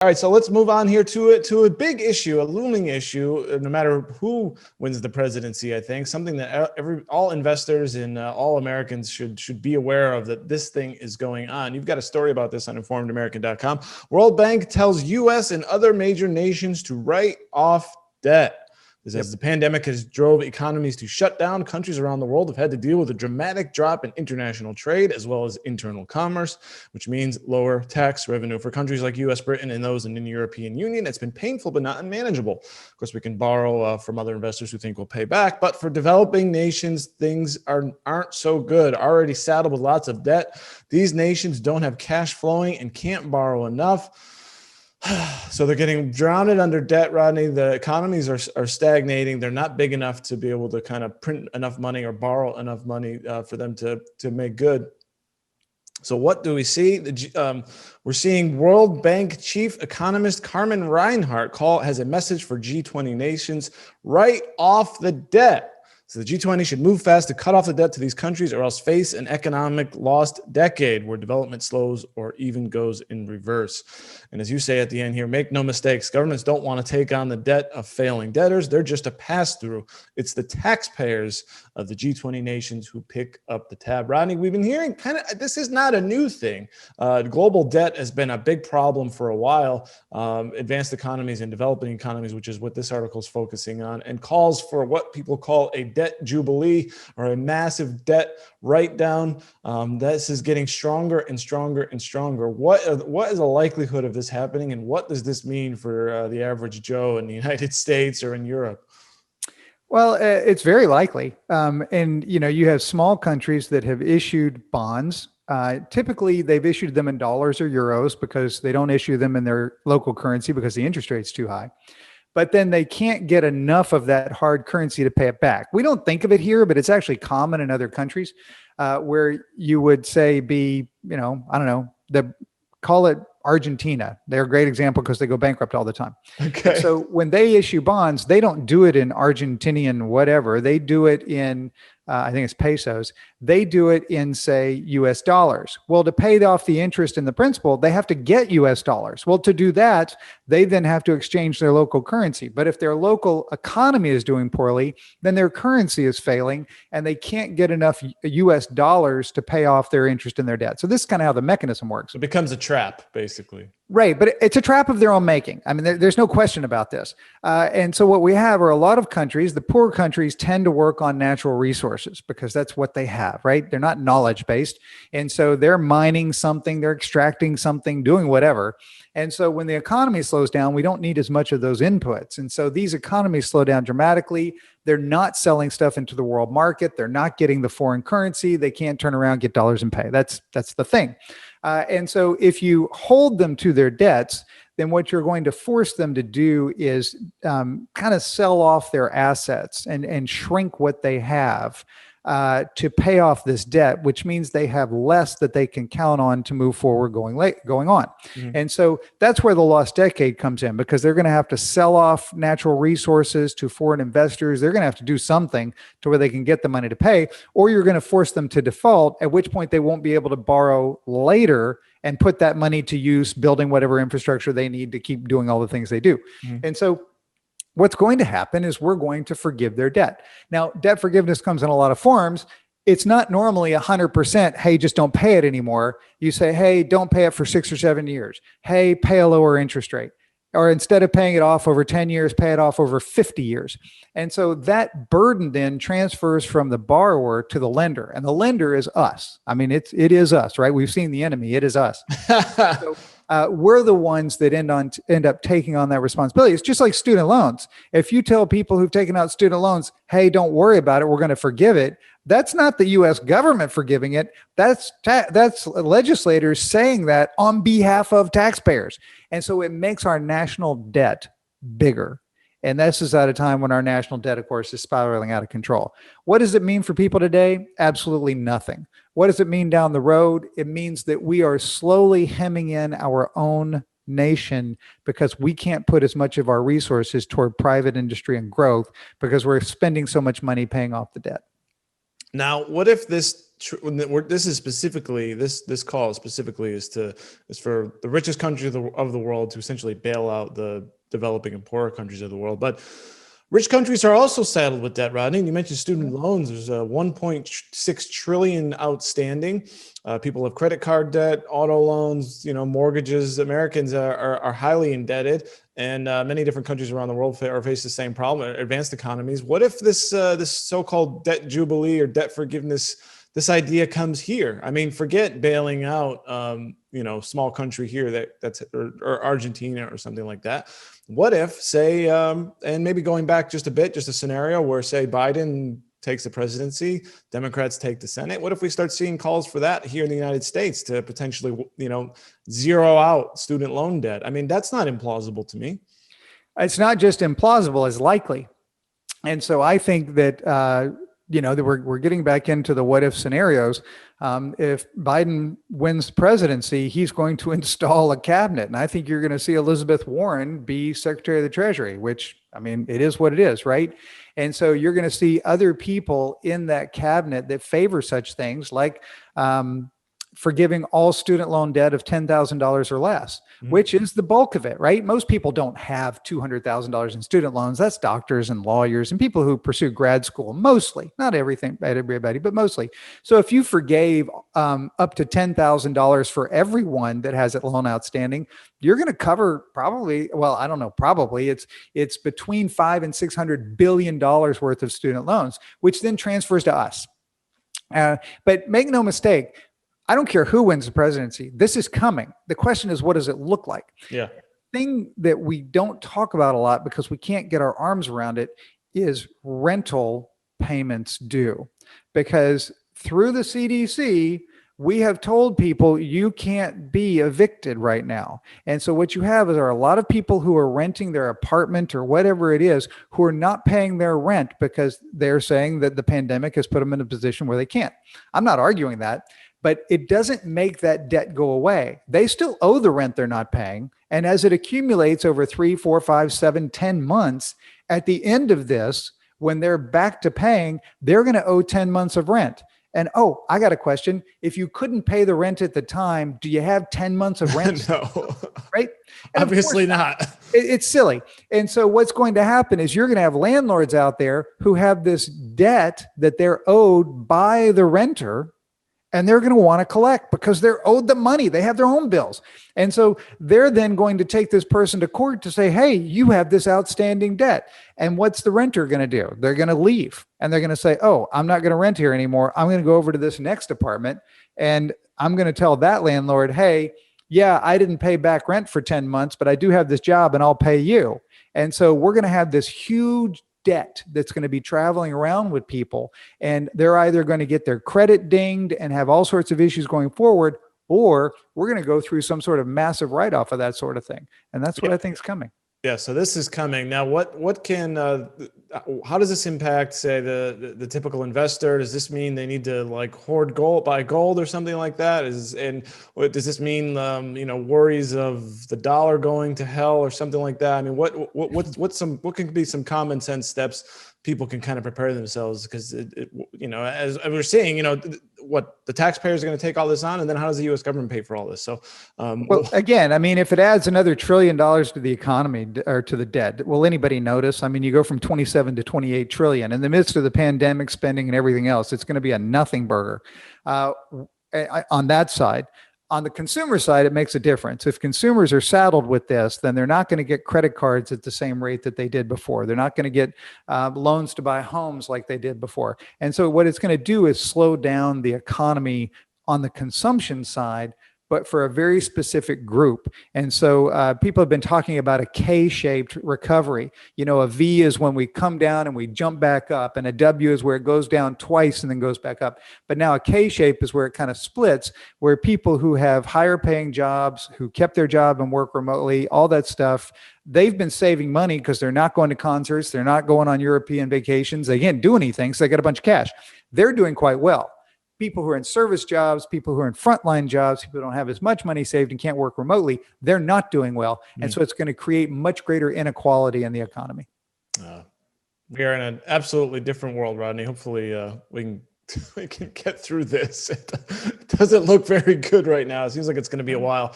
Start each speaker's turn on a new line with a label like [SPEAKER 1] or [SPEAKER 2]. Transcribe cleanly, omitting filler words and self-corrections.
[SPEAKER 1] All right, so let's move on here to a big issue, a looming issue. No matter who wins the presidency, I think something that all investors and all Americans should be aware of, that this thing is going on. You've got a story about this on InformedAmerican.com. World Bank tells U.S. and other major nations to write off debt. As the pandemic has drove economies to shut down, countries around the world have had to deal with a dramatic drop in international trade as well as internal commerce, which means lower tax revenue for countries like U.S., Britain, and those in the European Union. It's been painful but not unmanageable. Of course, we can borrow from other investors who think we'll pay back, but for developing nations, things aren't so good. Already saddled with lots of debt, these nations don't have cash flowing and can't borrow enough. So they're getting drowned under debt, Rodney. The economies are stagnating. They're not big enough to be able to kind of print enough money or borrow enough money for them to make good. So what do we see? We're seeing World Bank chief economist Carmen Reinhart has a message for G20 nations: write off the debt. So the G20 should move fast to cut off the debt to these countries or else face an economic lost decade where development slows or even goes in reverse. And as you say at the end here, make no mistakes, governments don't want to take on the debt of failing debtors. They're just a pass-through. It's the taxpayers of the G20 nations who pick up the tab. Rodney, we've been hearing this is not a new thing. Global debt has been a big problem for a while. Advanced economies and developing economies, which is what this article is focusing on, and calls for what people call a debt jubilee or a massive debt write-down. This is getting stronger and stronger and stronger. What is the likelihood of this happening, and what does this mean for the average Joe in the United States or in Europe?
[SPEAKER 2] Well, it's very likely. And, you have small countries that have issued bonds. Typically, they've issued them in dollars or euros because they don't issue them in their local currency because the interest rate's too high. But then they can't get enough of that hard currency to pay it back. We don't think of it here, but it's actually common in other countries where you would say call it Argentina. They're a great example because they go bankrupt all the time.
[SPEAKER 1] Okay.
[SPEAKER 2] So when they issue bonds, they don't do it in Argentinian whatever. They do it in, I think it's pesos. They do it in, say, US dollars. Well, to pay off the interest and the principal, they have to get US dollars. Well, to do that, they then have to exchange their local currency. But if their local economy is doing poorly, then their currency is failing and they can't get enough US dollars to pay off their interest in their debt. So this is kind of how the mechanism works.
[SPEAKER 1] It becomes a trap, basically.
[SPEAKER 2] Right. But it's a trap of their own making. I mean, there's no question about this. And so what we have are a lot of countries, the poor countries tend to work on natural resources because that's what they have, right? They're not knowledge-based. And so they're mining something, they're extracting something, doing whatever. And so when the economy slows down, we don't need as much of those inputs. And so these economies slow down dramatically. They're not selling stuff into the world market. They're not getting the foreign currency. They can't turn around, get dollars and pay. That's the thing. And so if you hold them to their debts, then what you're going to force them to do is kind of sell off their assets and shrink what they have to pay off this debt, which means they have less that they can count on to move forward going on. Mm-hmm. And so that's where the lost decade comes in, because they're going to have to sell off natural resources to foreign investors. They're going to have to do something to where they can get the money to pay, or you're going to force them to default, at which point they won't be able to borrow later and put that money to use building whatever infrastructure they need to keep doing all the things they do. Mm-hmm. And so what's going to happen is we're going to forgive their debt. Now, debt forgiveness comes in a lot of forms. It's not normally 100%, hey, just don't pay it anymore. You say, hey, don't pay it for 6 or 7 years. Hey, pay a lower interest rate. Or instead of paying it off over 10 years, pay it off over 50 years. And so that burden then transfers from the borrower to the lender. And the lender is us. I mean, it is us, right? We've seen the enemy. It is us. So, we're the ones that end up taking on that responsibility. It's just like student loans. If you tell people who've taken out student loans, hey, don't worry about it, we're going to forgive it, that's not the U.S. government forgiving it. That's legislators saying that on behalf of taxpayers. And so it makes our national debt bigger. And this is at a time when our national debt, of course, is spiraling out of control. What does it mean for people today? Absolutely nothing. What does it mean down the road? It means that we are slowly hemming in our own nation because we can't put as much of our resources toward private industry and growth because we're spending so much money paying off the debt.
[SPEAKER 1] Now, what if this this is specifically this call specifically is for the richest country of the world to essentially bail out the developing and poorer countries of the world. But rich countries are also saddled with debt, Rodney. You mentioned student loans. There's a 1.6 trillion outstanding. People have credit card debt, auto loans, mortgages. Americans are highly indebted, and many different countries around the world face the same problem. Advanced economies. What if this so-called debt jubilee or debt forgiveness, this idea comes here? I mean, forget bailing out, small country here that's or Argentina or something like that. What if, say, and maybe going back just a bit, just a scenario where, say, Biden takes the presidency, Democrats take the Senate. What if we start seeing calls for that here in the United States to potentially, zero out student loan debt? I mean, that's not implausible to me.
[SPEAKER 2] It's not just implausible, it's likely. And so I think that, that we're getting back into the what if scenarios. If Biden wins the presidency, he's going to install a cabinet. And I think you're going to see Elizabeth Warren be Secretary of the Treasury, which, I mean, it is what it is, right? And so you're going to see other people in that cabinet that favor such things, like forgiving all student loan debt of $10,000 or less, which is the bulk of it, right? Most people don't have $200,000 in student loans. That's doctors and lawyers and people who pursue grad school, mostly, not everybody, but mostly. So if you forgave up to $10,000 for everyone that has a loan outstanding, you're going to cover probably, well, I don't know, probably it's between $500 and $600 billion worth of student loans, which then transfers to us. But make no mistake, I don't care who wins the presidency. This is coming. The question is, what does it look like?
[SPEAKER 1] Yeah.
[SPEAKER 2] The thing that we don't talk about a lot because we can't get our arms around it is rental payments due. Because through the CDC, we have told people you can't be evicted right now. And so what you have are a lot of people who are renting their apartment or whatever it is who are not paying their rent because they're saying that the pandemic has put them in a position where they can't. I'm not arguing that. But it doesn't make that debt go away. They still owe the rent they're not paying. And as it accumulates over 3, 4, 5, 7, 10 months, at the end of this, when they're back to paying, they're going to owe 10 months of rent. And I got a question. If you couldn't pay the rent at the time, do you have 10 months of rent?
[SPEAKER 1] No.
[SPEAKER 2] Right? And
[SPEAKER 1] obviously not.
[SPEAKER 2] It's silly. And so what's going to happen is you're going to have landlords out there who have this debt that they're owed by the renter. And they're going to want to collect because they're owed the money. They have their own bills. And so they're then going to take this person to court to say, hey, you have this outstanding debt. And what's the renter going to do? They're going to leave and they're going to say, oh, I'm not going to rent here anymore. I'm going to go over to this next apartment and I'm going to tell that landlord, hey, yeah, I didn't pay back rent for 10 months, but I do have this job and I'll pay you. And so we're going to have this huge debt that's going to be traveling around with people, and they're either going to get their credit dinged and have all sorts of issues going forward, or we're going to go through some sort of massive write-off of that sort of thing. And that's what I think is coming.
[SPEAKER 1] Yeah. So this is coming now. What can how does this impact, say, the typical investor? Does this mean they need to hoard gold, buy gold or something like that? And what does this mean? Worries of the dollar going to hell or something like that? I mean, what can be some common sense steps people can kind of prepare themselves? Because as we're seeing, what the taxpayers are going to take all this on, and then how does the U.S. government pay for all this? So,
[SPEAKER 2] well, again, I mean, if it adds another $1 trillion to the economy or to the debt, will anybody notice? I mean, you go from 27 to 28 trillion in the midst of the pandemic spending and everything else. It's going to be a nothing burger on that side. On the consumer side, it makes a difference. If consumers are saddled with this, then they're not going to get credit cards at the same rate that they did before. They're not going to get loans to buy homes like they did before. And so what it's going to do is slow down the economy on the consumption side, but for a very specific group. And so people have been talking about a K-shaped recovery. A V is when we come down and we jump back up, and a W is where it goes down twice and then goes back up. But now a K-shape is where it kind of splits, where people who have higher paying jobs, who kept their job and work remotely, all that stuff, they've been saving money because they're not going to concerts. They're not going on European vacations. They can't do anything, so they got a bunch of cash. They're doing quite well. People who are in service jobs, people who are in frontline jobs, people who don't have as much money saved and can't work remotely, they're not doing well. And so it's going to create much greater inequality in the economy.
[SPEAKER 1] We are in an absolutely different world, Rodney. Hopefully we can we can get through this. It doesn't look very good right now. It seems like it's going to be a while.